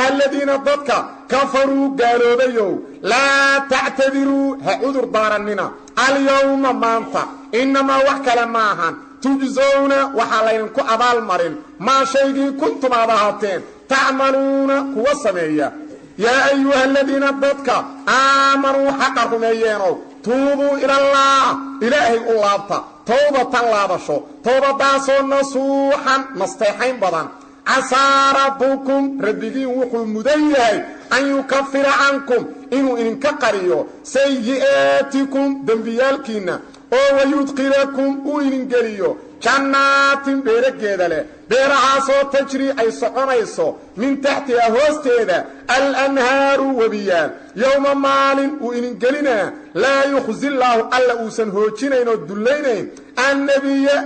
الذين ضدك كفروا قالوا بيو لا تعتذروا هعذر دارننا اليوم مانتا إنما وحكلا معها تجزون وحالينكو أبال مرين ما شيء كنتم أبهاتين تعملون كوا سمعيا يا أيها الذين ضدك آمنوا حقكم أيانو توبوا إلى الله إلهي الله توبة لابشو توبة داسو نصوحا نستيحين بدن عسى ربكم ربكين وحو مديه أن يكفر عنكم إنو إنك قريو سيئاتكم دنبيالكين أو يدخلكم وإن قريو جنات بيرك جيدة بيرعاسو تجري أي سقنيسو من تحتها هوستيدا الأنهار وبيان يوم مال وإن قلنا لا يخزي الله ألا أوسن هوچينين ودلينين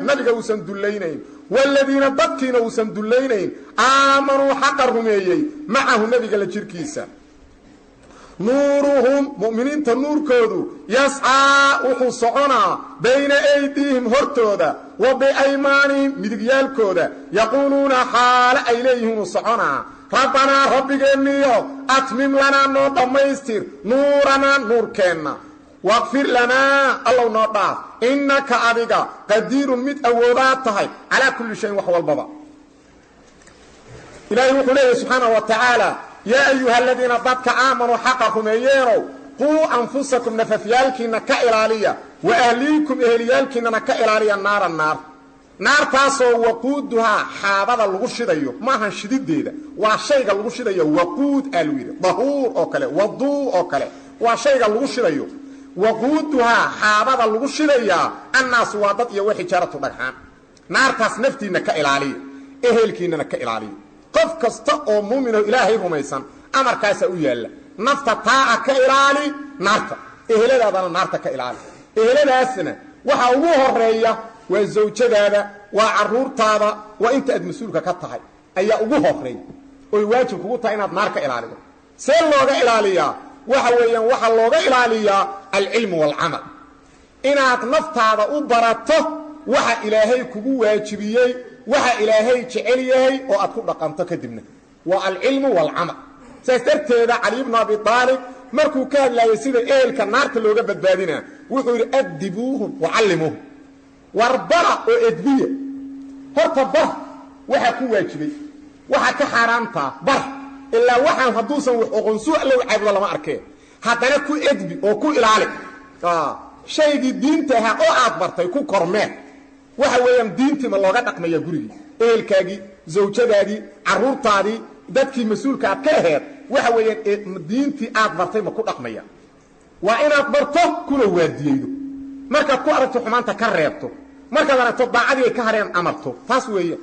نبي أوسن دلينين والذين بكين أوسن دلينين آمنوا حقرهم إيي معه نبي قال جركيسا نورهم مؤمنين تنور كودو يسعى وحصعنا بين أيديهم هرتودا وبأيمانهم مدقيال كودا يقولون حال إليهم صعنا ربنا ربك إنيو أتمم لنا نور دميستير نورنا نور كينا واغفر لنا الله نوضع إنك أبيك قدير مد أولاتها على كل شيء وحوى البابا إلهي وحوله سبحانه وتعالى يا أيها الذين ضدك آمنوا حقكم أييروا قوا أنفسكم نففيالكين كإلالية وأهليكم إهليالكين كإلالية النار تاسو وقودها حابة الغشدية ماها شديد ديدا وشيء الغشدية وقود ألوير ظهور أوكله وضوء أوكله وشيء الغشدية وقودها حابة الغشدية الناس وادت يوحي جارة الرحام نار تاس نفتين كإلالية إهلكين كإلالية قف كستا او مؤمن الهي رميسان امر كاس او يالا نفتا تا كإلالي نارتا اهلدادنا نارتا كإلالي اهلداسنا waxa ugu horeeya waa zawjadaada waa caruurtaada waa inta aad masuulka ka tahay ayaa ugu horeeya oo waajib kugu tahay inaad naarka ilaaliyo see looga ilaaliyaa waxa weeyaan waxa looga ilaaliyaa al-ilm wal amal inaad naftaada u barato waxa ilaahay kugu waajibiyay waxa ilaahay jecel yahay oo aad ku dhaqanto kadibna waa al-ilm wal amal saastarteeda Ali ibn Abi Talib markuu ka hadlayay sida eelka naarta looga badbaadina wuxuu yiri adibuhum wa allimuhum warbara oo edbiya horta bar waxa ku waajibay waxa ka xaraamta bar illa waxa haduusan wax oqonsu loo caybado lama arkay hadana ku edbi oo ku ilaali shaygi diinta oo aad bartay ku kormee waxa weeyaan diinta ma looga dhaqmaya guriga eelkaagi zawjadaadii caruurtaadii dadkii mas-uulka aad ka aheed waxa weeyaan diintii aad bartay ma ku dhaqmaya waa inaad barto kuna waadiyeydo markaad ku aragto xumaanta ka reebto markaad aragto daacadii ay ka hareen amarto taas weeye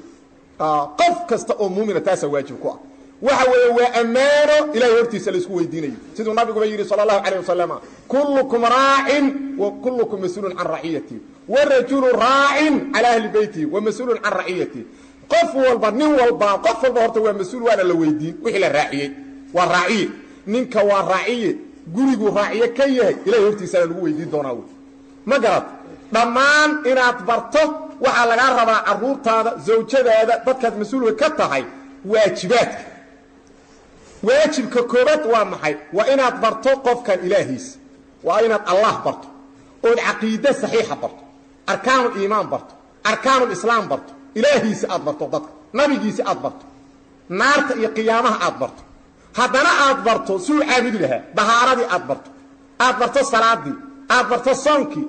qof kasta oo muumina taasa waajib ku ah waxa weeye waa ammaano ilaahay hortiisa la isku weydiinayo siduu nabiguba yidhi sala allahu calayh wasalam kullukum raacin wa kullukum mas-uulun can raciyati warajulu raacin calaa ahli beyti wa mas-uulun can raciyati qof walba nin walba qof walba horta waa mas-uul waana la weydiin wixii la raaciyey waa raaciye ninka waa raaciye gurigu raaciye ka yahay ilaahay hortiisana lagu weydiin doonaa wey ma garad dhammaan inaad barto waxaa lagaa rabaa caruurtaada zawjadaada dadkaad mas-uulka ka tahay waajibaadka waajibka koobaad waa maxay waa inaad barto qofkan ilaahiisa waa inaad allah barto ood caqiide saxiixa barto arkaanul iimaan barto arkaanul islaam barto ilaahiisa aad barto dadka nabigiisa aad barto naarta iyo qiyaamaha aad barto haddana aad barto suu caabudi lahaa dahaaradii aad barto salaadii aad barto soonkii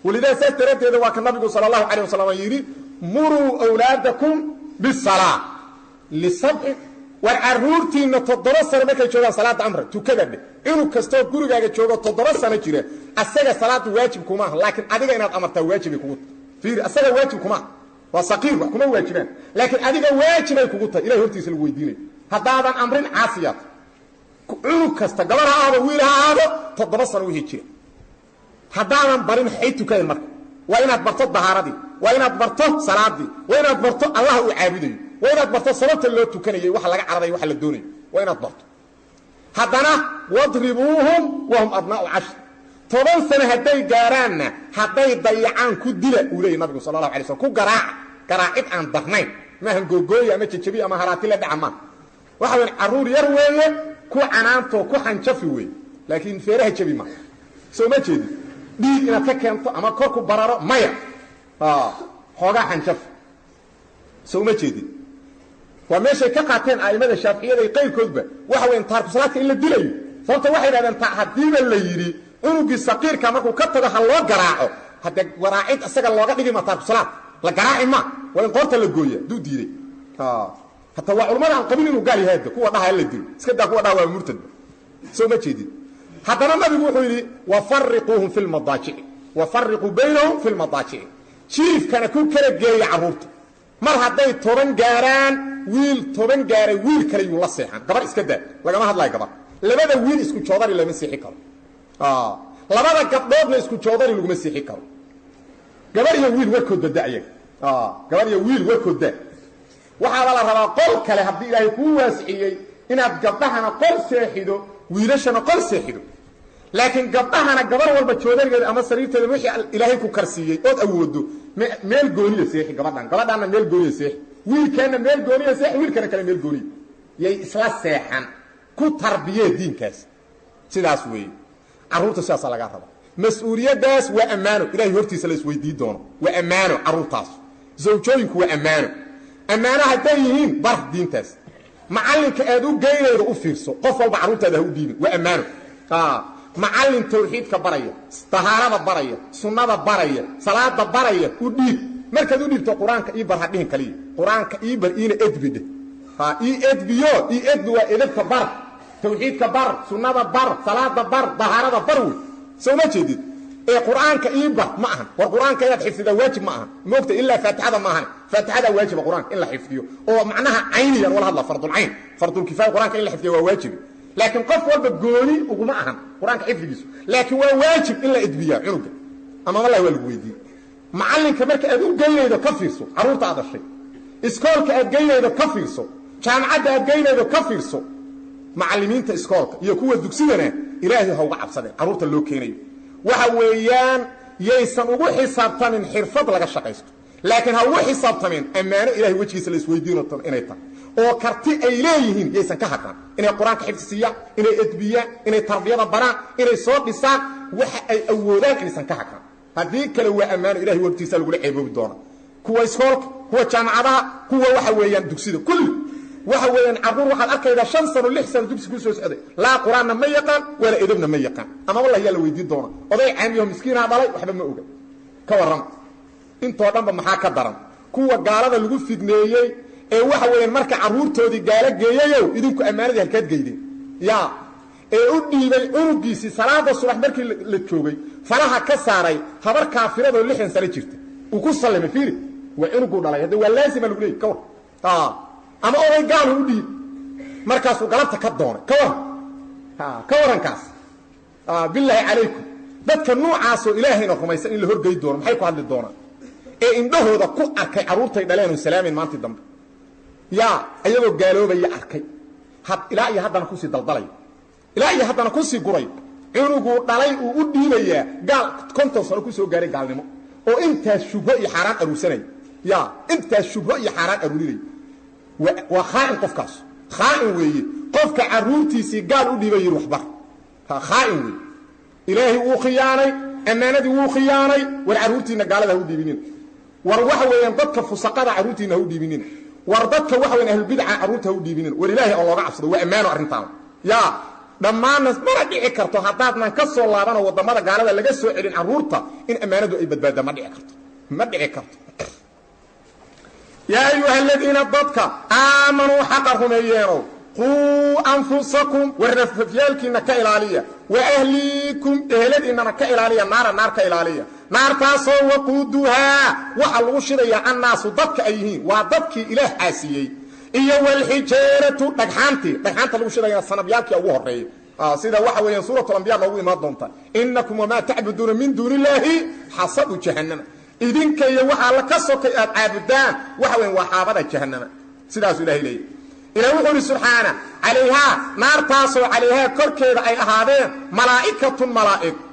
walidaa saas daraaddeeda waa ka nabigu sala allahu calayh wasalam yidhi muruu awlaadakum bisalaa lisabci war caruurtiinna 7 sano markay joogaan salaada amra tukada dheh inuu kastoo gurigaaga joogo 7 sano jira asaga salaadu waajib kuma aha laakiin adiga inaad amartaa waajibay kugu tahay fiir asaga waajib kuma aha waa saqiir wax kuma waajibaan laakiin adiga waajibay kugu tahay ilaahay hortiisa lagu weydiinayo haddaadan amrin caasiyaad inuu kasta gabar ha ahaado wiil ha ahaado 7 sano wixii jira haddaadan barin xay tukada marka waa inaad barto dahaaradii waa inaad barto salaadii waa inaad barto allah uu caabudayo waa inaad barto sababta loo tukanayay waxa laga cararay waxa la doonayo waa inaad barto haddana wadribuuhum wahum abnaa'u 10 toban sano hadday gaaraanna hadday dayacaan ku dila uu leeyahay nabigu sallallahu alayhi wasallam ku garaacid aan darnayn maahan googooy ama jajabi ama haraati la dhacma waxa weyn caruur yar weeye ku canaanto ku xanjafi weeye laakiin feeraha jabi ma soo ma jeedi dhiig inaad ka keento ama kor ku bararo maya xoogaa xanjaf soo ma jeedi waa meeshay ka qaateen aimada shaafiiciyada iyo qayrkoodba waxa weyn taarku salaadka in la dilayo sababta waxay yidhahdeen hadiiba la yidhi cunugii saqiirka markuu ka tago ha loo garaaco hadda waraacid isaga looga dhigi ma taarku salaad la garaaci ma waa in qoorta la gooya duu diiday hatta waa culimada aan qabin inuu gaal yahay kuwa dhaha la dilo iska daa kuwa dhaha waa murtad soo ma jeedi haddana nabigu wuxuu yidhi wafariquuhum fi lmadaajici wafariquu baynahum fi lmadaajici jiifkana ku kala geeya carruurta mar hadday 10 gaaraan wiil 10 gaaray wiil kale yuu la seexan gabar iska daa lagama hadlayo gabar labada wiil isku joodari lama seexi karo labada gabdhoodna isku joodari laguma seexi karo gabar iyo wiil warkood badaaye gabar iyo wiil warkood daa waxaa la rabaa qol kale haddii ilaahay kuu waasiciyey inaad gabdhahana qol seexido wiilashana qol seexido laakiin gabdhahana gabar walba joodarigeeda ama sariirteeda wixii ilaahay ku karsiiyey ood awoodo meel gooniya seexi gabadhaana meel gooniya seexi wiilkana meel gooniya seexi wiilkana kale meel gooniya yay isla seexan ku tarbiyee diinkaas sidaas weeye carruurta sidaas laga raba mas'uuliyadaas waa ammaano ilaahay hortiisa la isweydiin doono waa ammaano carruurtaas zawjooyinku waa ammaano hadday yihiin bar diintaas macallinka aad u geynaydo u fiirso qof walba carruurtaada ha u dhiibin waa ammaano macallin tawxiidka baraya tahaarada baraya sunnada baraya salaada baraya u dhiib markaad u dhiibto quraanka ii bar hadhiin kaliya quraanka ii bar ina edbide ii edbiyo ii edbi waa edabka bar tawxiidka bar sunnada bar salaada bar tahaarada bar soo ma jeedid ee quraanka ii bar ma aha war quraanka inaad xifdida waajib ma aha moogta illa faatixada ma aha faatixada waajib quraanka in la xifdiyo oo macnaha ayniyan wala hadla fardul ayn fardul kifaaya quraanka in la xifdiyo waa waajib laakiin qof walba gooni uguma ahan quraanka xifdigiisu laakiin waa waajib in la edbiya cunuga ama wallahi waa lagu weydiin macallinka marka aad u geynaydo ka fiirso carruurta aad dhashay iskoolka aad geynaydo ka fiirso jaamacadda aad geynaydo ka fiirso macallimiinta iskoolka iyo kuwa dugsigana ilaahay ha uga cabsadeen carruurta loo keenayo waxa weeyaan yaysan ugu xisaabtamin xirfad laga shaqaysto laakiin ha ugu xisaabtamin ammaano ilaahay wajigiisa la isweydiino inay tahay oo karti ay leeyihiin yaysan ka haqan inay quraanka xifdisiya inay edbiya inay tarbiyada baraan inay soo dhisaan waxa ay awoodaan inaysan ka haqan hadii kale waa ammaano ilaahay waqtiisa lagu ceeboobi doona kuwa iskoolka kuwa jaamacadaha kuwa waxa weeyaan dugsida kulli waxa weeyaan carruur waxaad arkaydaa 5 sano 6 sano dugsi ku soo socday laa quraanna ma yaqaan wala edabna ma yaqaan ama wallahi yaa la weydiin doona oday caamiyo miskiina dhalay waxba ma oga ka waran intoo dhanba maxaa ka daran kuwa gaalada lagu fidneeyay ee waxa weeyaan marka caruurtoodii gaala geeyayow idinku ammaanadii halkaad geydeen yaa ee u dhiibay cunugiisii salaada subax markii la joogay faraha ka saaray habar kaafiradoo 60 sano jirta uu ku sallimay fiiri waa cunugu dhalay hada waa laazim lagu leeyahay kawar ama oday gaal u dhiib markaas uu galabta ka doonay kawarankaas billahi calaykum dadka noocaas oo ilaahayna rumaysan in la horgey doono maxay ku hadli doonaan ee indhahooda ku arkay caruurtay dhaleen oo salaamin maanta dambe yaa ayagoo gaaloobaya arkay ilaa iyo haddana ku sii daldalay ilaa iyo haddana ku sii guray cunugu dhalay uu u dhiibayaa gaal 50 sano ku soo gaaray gaalnimo oo intaas shubho iyo xaraan aruusanay yaa intaas shubho iyo xaraan aruurinay waa khaa'in qofkaas khaa'in weeye qofka caruurtiisii gaal u dhiibay waxbar khaa'in weeye ilaahi uu khiyaanay amaanadii uu khiyaanay war caruurtiina gaalada u dhiibinin war waxa weeyaan dadka fusaqada caruurtiina u dhiibinin war dadka waxa weeyaan ahlul bid'a caruurta u dhiibinin war ilaahi oo looga cabsado waa amaano arrintaan yaa dhammaannas mara dhici karto haddaadnan ka soo laabano wadamada gaalada laga soo celin caruurta in amaanadu ay badbaado ma dhici karto yaa ayuha aladiina dadka aamanuu xaqa rumeeyeenow quu anfusakum warrafafyaalkiina ka ilaaliya wa ahliikum eheladiinana ka ilaaliya naar ka ilaaliya naartaasoo waquuduhaa waxa lagu shidayaa annaasu dadka ay yihiin waa dadkii ilaah caasiyey iyo walxijaaratu dhagxaanta lagu shidayana sanabyaalkii ugu horeeyay sida waxa weeyaan suuratul anbiya noogu imaan doonta innakum wamaa ta'buduuna min duunillaahi hasabu jahannama idinka iyo waxa la ka sokay aad caabudaan waxa weeyaan waa xaabada jahannama sidaas ilaahay leeyahay ilaahu wuxuu subhanahu calayha naartaasoo calayha korkeeda ay ahaadeen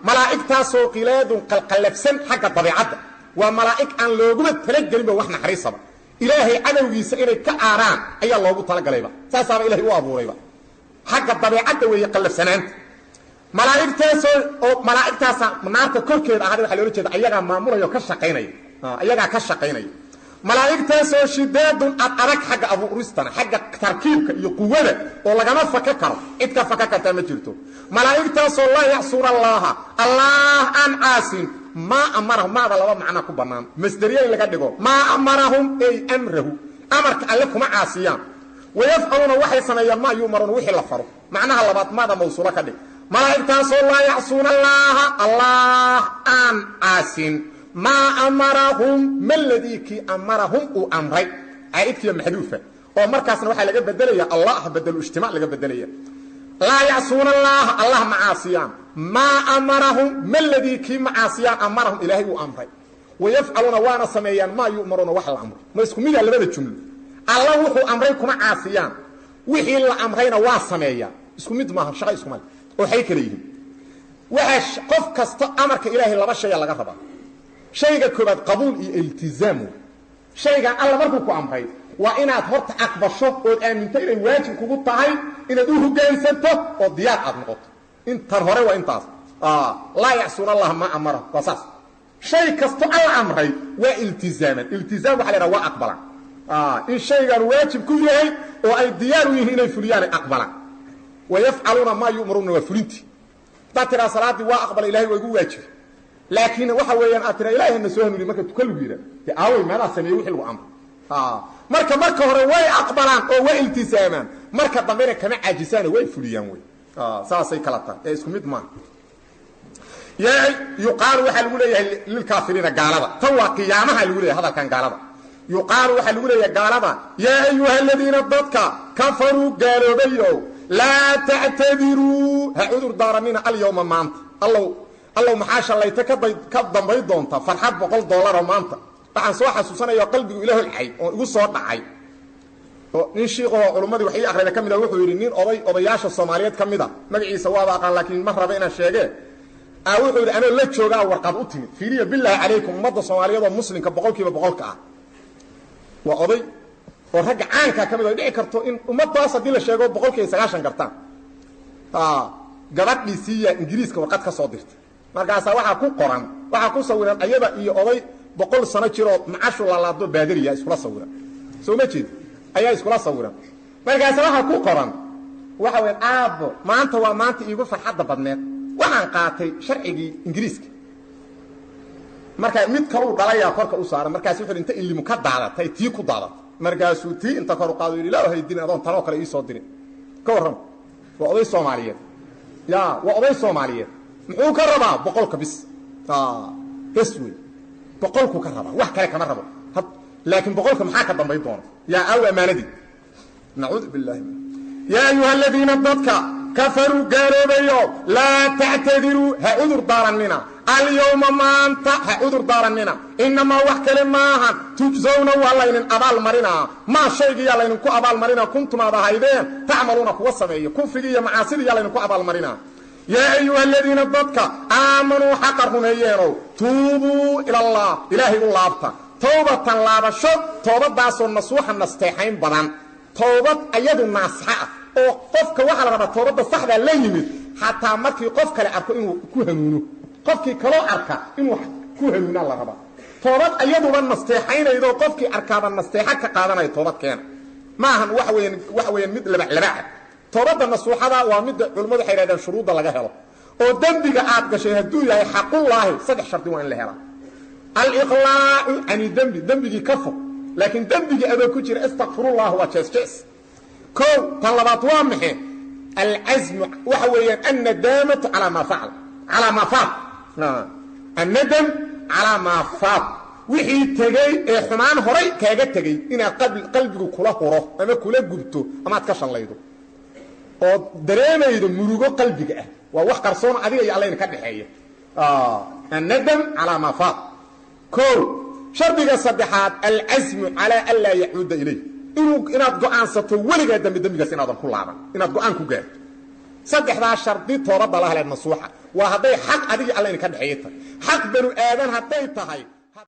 malaa'iktaasoo qilaadun qalqalabsan xagga dabiicadda waa malaa'ik aan looguma talagelinba wax naxariisaba ilaahay cadowgiisa inay ka aaraan ayaa loogu talagalayba saasaaba ilaahay u abuurayba xagga dabiicadda weeye qalabsanaanta malaa'iktaas naarta korkeeda ahaadeen waxa loola jeeda ayagaa maamulaya ka shaqaynaya malaa'iktaasoo shidaadun adag xagga abuuristana xagga tarkiibka iyo quwada oo lagama faka karo cid ka faka karta ma jirto malaa'iktaasoo la yacsuuna allah aan caasin ما أمرهم ما هذا لو معنا كبنان مصدريين لقد يقول ما أمرهم أي أمره أمرك لكم عاصيان ويفعلون وحي سنة ما يؤمرون وحي لفروا معناها لبات ماذا موصولة كده ملائكة الله يعصون الله أن عاسين ما أمرهم ما الذي كي أمرهم وأمري عيدك يا محذوفة ومركزنا وحي لقد بدلية الله بدلوا اجتماع لقد بدلية لا يعصون الله معاصيان ما أمرهم ما الذي كي معاصيان أمرهم إلهي وأمري ويفعلون وانا سميان ما يؤمرون وحي الأمر ما يسكم ميلا لبدا الجملة الله وحو أمريكم معاصيان وحي الأمرين واسميان يسكم ميد ماها شغا يسكم مال وحيك ليهم وحش قف كست أمرك إلهي لبا الشيء اللي قربا شيء كبات قبول التزامه شيء الله مركو أمري وإن أظهرت أقبشه وأمنت إلي واجب كبطهي إن دوه جايسته وديات أدنقط إن ترهره وإن تاس لا يعصون الله ما أمره قصص شيء كست الأمري والتزاما التزام على رواء أقبلا إن شيء واجب كله وأي ديار هنا فليان أقبلا ويفعلون ما يؤمرون وفلنتي تاترى صلاة وأقبل إلهي ويقول واجب لكن وحويا أترى إلهي النسوان اللي مكة تكلوا بيرا تأوي ما لا سميه وحلو أمر marka hore way aqbalaan oo way iltisaamaan marka dambeena kama caajisaan way fuliyaan way saasay kala tahay isku mid ma yuqaalu waxa lagu leeyahay lil kaafiriina gaalada tan waa qiyaamaha lagu leeyahay hadalkan gaalada yuqaalu waxa lagu leeyahay gaalada yaa ayuha alladina dadka kafaru gaaloobayo la ta'tadiru ha'udur daaramina al yawma maanta allah maxaasha layta ka dambayn doonta farxad $100 maanta waxaan soo xasuusanayo qalbigu ilaahu ilaahay oo igu soo dhacay oo nin sheekho culimadii waxay aqrayna kamid ah wuxuu yiri nin odayaasha Soomaaliyeed kamid ah magaciisa waa aqaan laakiin ma raba inaan sheege wuxuu yiri anoo la joogaa warqad u timid fiiriya billahi alaykum ummadda Soomaaliyeed oo muslimka 100% ah waa oday oo rag caanka kamid ah dhici karto in ummaddaas hadii la sheego 90% gartaan gabadhiisiya ingiriiska warqad ka soo dirtay markaas waxa ku sawiran ayada iyo oday 100 sano jiro macashu la laado baadiriya isla sawiran soo ma jeed ayaa isla sawiran markaas waxa ku qoran waxa weyn aabo maanta waa maanta iigu farxadda badneed waxaan qaatay sharcigii ingiriiska marka mid kale uu dhalaya korka u saaran markaas wuxuu inta ilmu ka daadatay tii ku daadatay markaasuu tii inta kor u qaado yidhi ilaahay diin adoon tanoo kale ii soo dirin ka warram waa oday Soomaaliyeed waa oday Soomaaliyeed muxuu ka rabaa boqolka bis bes wey boqolku ka rabaa wax kale kama rabo laakiin boqolka maxaa ka dambayn doona yaa aw amaanadi nacuudu billahi yaa ayuha aladiina dadka kafaruu gaaloobayo laa tactadiruu ha cudur daarannina alyawma maanta ha cudur daarannina inamaa wax kale maahan tujsawna waa laynin abaalmarinaa maa shaygiyaa laydinku abaalmarinaa kuntum aad ahaydeen tacmaluuna kuwa sameeya kufrigii iyo macaasidiyaa laydinku abaalmarinaa yaa ayuha aladiina dadka aamanuu xaqa rumeeyeenow tuubuu ila allah ilaahay u laabta towbatan laabasho toobadaasoo nasuuxa nasteexayn badan toobad ayadu naasxa ah oo qofka waxa la rabaa toobada saxda la yimid hatta markii qof kale arko inuu ku hanuuno qofkii kale arka inuu ku hanuuna la rabaa toobad ayadu ban nasteexaynaydo qofkii arkaaba nasteexa ka qaadanay toobad keena maahan wax weyn mid laba toobada nasuuxada waa mid culimadu waxay yiraahdaan shuruuda laga helo oo dambiga aad gashay haduu yahay xaqulaahi saddex sharti waa in la helo al-iqlaa'u ani dambigi kafo laakiin dambigi adoo ku jira astaghfirullah wa jasjas ko talabat waa maxay al-azm waxa weeyaan an-nadamatu ala ma fa'al ala ma fa'al an-nadam ala ma fa'al wixii tagay ee xumaan horay kaaga tagay ina qalbigu kula horo ama kula gubto ama ka shanlaydo oo dareemaydo murugo qalbiga ah waa wax qarsoon adiga iyo Alle ka dhaxeeyo an-nadam ala ma fa'al ko shardiga saddexaad al-azm ala alla yauda ilay inaad go'aansato waliga dambigaas inaadan ku laaban inaad go'aan ku gaarto saddexdaa shardi toobada la helay nasuuxa waa haday xaq adiga Alle ka dhaxeeyo xaq banu aadan haday tahay